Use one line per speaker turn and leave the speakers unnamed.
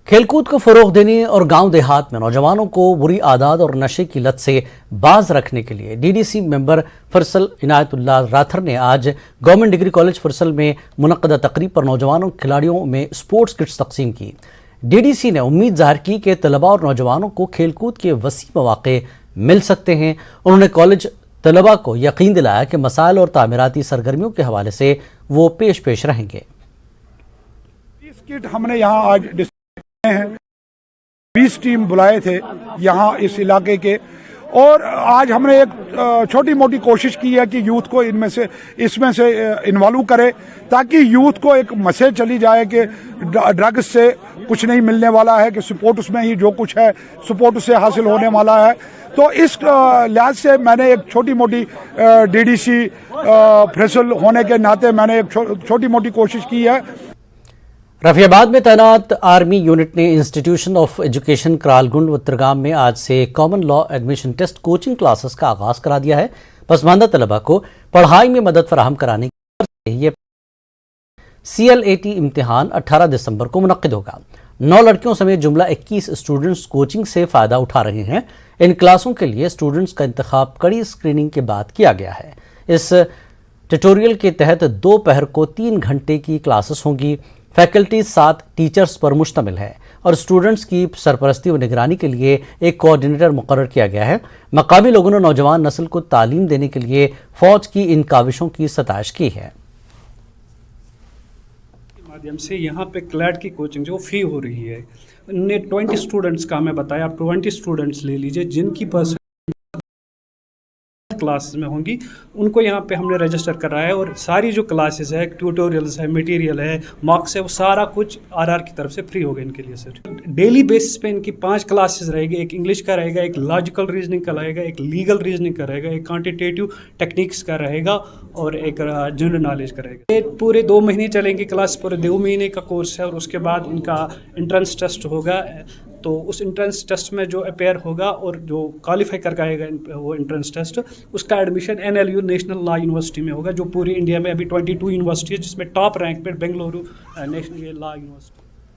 खेल कूद को फरोग देने और गांव देहात में नौजवानों को बुरी आदत और नशे की लत से बाज रखने के लिए डीडीसी मेंबर फरसल इनायतुल्लाह राथर ने आज गवर्नमेंट डिग्री कॉलेज फरसल में मुनक्कदा तकरीब पर नौजवानों खिलाड़ियों में स्पोर्ट्स किट्स तकसीम की। डीडीसी ने उम्मीद जाहिर की कि तलबा और नौजवानों को खेल कूद के वसी मौके मिल सकते हैं। उन्होंने कॉलेज तलबा को यकीन दिलाया कि मसाइल और तामीराती सरगर्मियों के हवाले से वो पेश रहेंगे।
किट हमने यहाँ आज हैं 20 टीम बुलाए थे यहाँ इस इलाके के, और आज हमने एक छोटी मोटी कोशिश की है कि यूथ को इसमें से इन्वॉल्व करे, ताकि यूथ को एक मैसेज चली जाए कि ड्रग्स से कुछ नहीं मिलने वाला है, कि सपोर्ट उसमें ही जो कुछ है सपोर्ट उससे हासिल होने वाला है। तो इस लिहाज से मैंने एक छोटी मोटी डीडीसी फैसल होने के नाते मैंने एक छोटी मोटी कोशिश की है।
रफियाबाद में तैनात आर्मी यूनिट ने इंस्टीट्यूशन ऑफ एजुकेशन करालगुंड व त्रिगाम में आज से common law admission test coaching classes का आगाज करा दिया है। पसमानदा तलबा को पढ़ाई में मदद फराहम कराने के लिए CLAT इम्तिहान 18 दिसंबर को मुनक्किद होगा। 9 लड़कियों समेत जुमला 21 स्टूडेंट्स कोचिंग से फायदा उठा रहे हैं। इन क्लासों के लिए स्टूडेंट्स का इंतखाब कड़ी स्क्रीनिंग के बाद किया गया है। इस ट्यूटोरियल के तहत दोपहर को 3 घंटे की क्लासेस होंगी। फैकल्टी 7 टीचर्स पर मुश्तमिल है और स्टूडेंट्स की सरपरस्ती व निगरानी के लिए एक कोऑर्डिनेटर मुकर्रर किया गया है। मकामी लोगों ने नौजवान नस्ल को तालीम देने के लिए फौज की इन काविशों की सताइश की है।
माध्यम से यहाँ पे क्लैट की कोचिंग जो फ्री हो रही है, उनने 20 स्टूडेंट्स का मैं बताया, आप 20 स्टूडेंट्स ले लीजिए जिनकी परसेंट क्लासेस में होंगी, उनको यहाँ पे हमने रजिस्टर कराया है। और सारी जो क्लासेस है, ट्यूटोरियल्स है, मटेरियल है, मार्क्स है, वो सारा कुछ RR की तरफ से फ्री होगा इनके लिए सर। डेली बेसिस पे इनकी 5 क्लासेस रहेगी। एक इंग्लिश का रहेगा, एक लॉजिकल रीजनिंग का रहेगा, एक लीगल रीजनिंग का रहेगा, एक क्वांटिटेटिव टेक्निक्स का रहेगा और एक जनरल नॉलेज का रहेगा। ये पूरे 2 महीने चलेंगी क्लास, पूरे 2 महीने का कोर्स है। और उसके बाद इनका एंट्रेंस टेस्ट होगा। तो उस एंट्रेंस टेस्ट में जो अपेयर होगा और जो क्वालिफाई कर पाएगा वो एंट्रेंस टेस्ट, उसका admission NLU national law university में होगा, जो पूरी इंडिया में अभी 22 यूनिवर्सिटी है, जिसमें टॉप रैंक पे बेंगलुरु नेशनल लॉ यूनिवर्सिटी।